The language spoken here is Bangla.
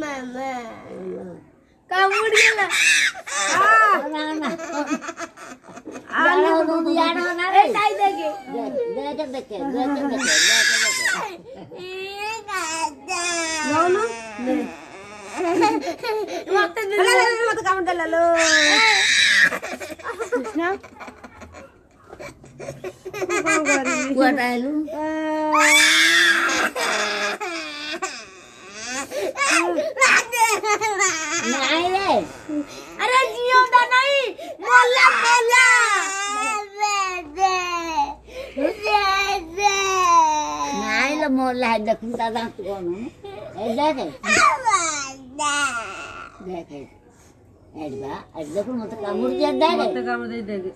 মামা কামড় গেল তাই দেখে কামড় গেল কুয়াটাইলু নাই রে আরে জিওটা নাই মোল্লা মোল্লা নাই লো মোল্লা দেখুন দাদা তো কোন এই দেখে দেখে এডবা আজ দেখুন মত কামড় দিয়ে দেখে মত কামড় দিয়ে দেখে